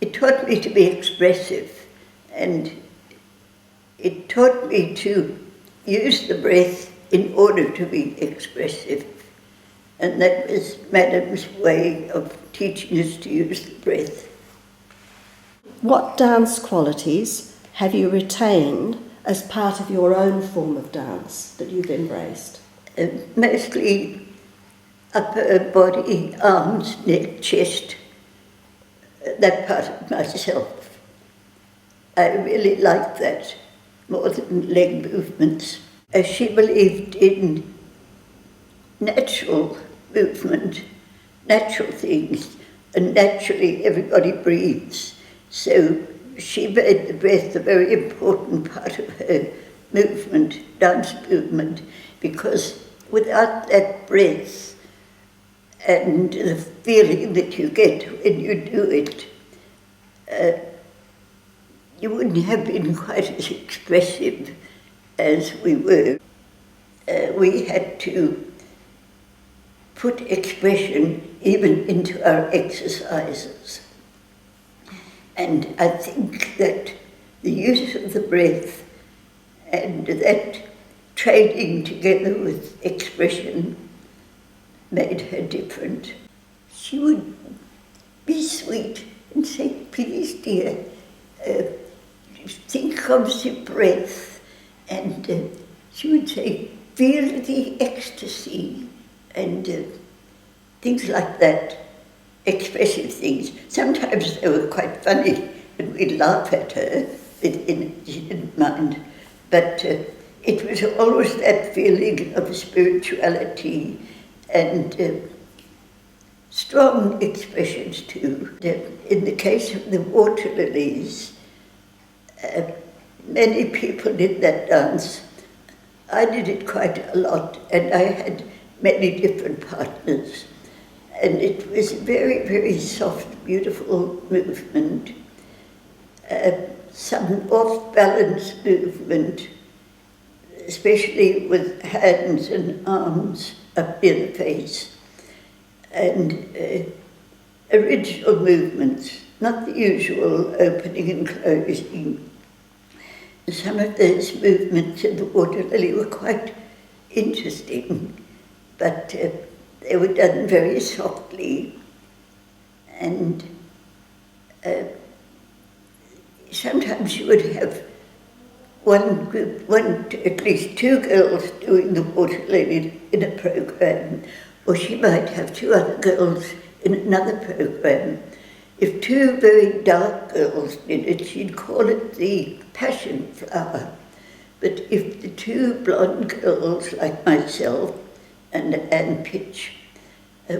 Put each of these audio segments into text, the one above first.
It taught me to be expressive, and it taught me to use the breath in order to be expressive. And that was Madam's way of teaching us to use the breath. What dance qualities have you retained as part of your own form of dance that you've embraced? Mostly upper body, arms, neck, chest, that part of myself. I really liked that more than leg movements. She believed in natural movement, natural things, and naturally everybody breathes. So she made the breath a very important part of her movement, dance movement, because without that breath and the feeling that you get when you do it, you wouldn't have been quite as expressive as we were. We had to put expression even into our exercises. And I think that the use of the breath and that training together with expression made her different. She would be sweet and say, please dear, think of the breath. And she would say, feel the ecstasy, and things like that, expressive things. Sometimes they were quite funny, and we'd laugh at her, she didn't mind. But it was always that feeling of spirituality and strong expressions too. In the case of the water lilies, many people did that dance. I did it quite a lot, and I had many different partners. And it was a very, very soft, beautiful movement. Some off-balance movement, especially with hands and arms up near the face. And original movements, not the usual opening and closing. Some of those movements in the water lily were quite interesting, but they were done very softly, and sometimes you would have at least two girls doing the water lily in a program, or she might have two other girls in another program. If two very dark girls did it, she'd call it the passion flower. But if the two blonde girls, like myself and Anne Pitch,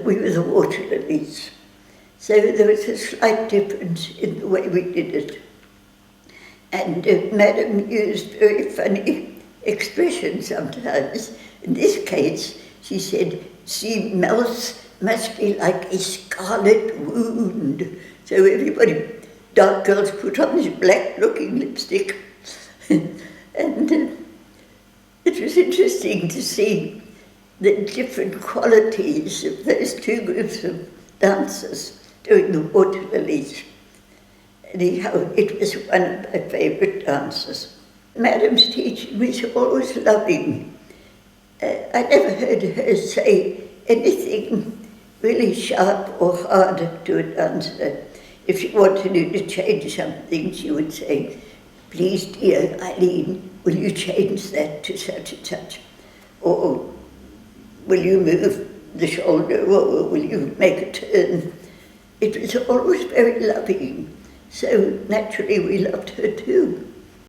we were the water lilies. So there was a slight difference in the way we did it. And Madam used very funny expressions sometimes. In this case, she said, "The mouth must be like a scarlet wound." So everybody, dark girls, put on this black-looking lipstick. And it was interesting to see the different qualities of those two groups of dancers doing the water lilies. Anyhow, it was one of my favourite dances. Madam's teaching was always loving. I never heard her say anything really sharp or hard to a dancer. If she wanted you to change something, she would say, "Please, dear Eileen, will you change that to such and such? Or will you move the shoulder, or will you make a turn?" It was always very loving, so naturally we loved her too.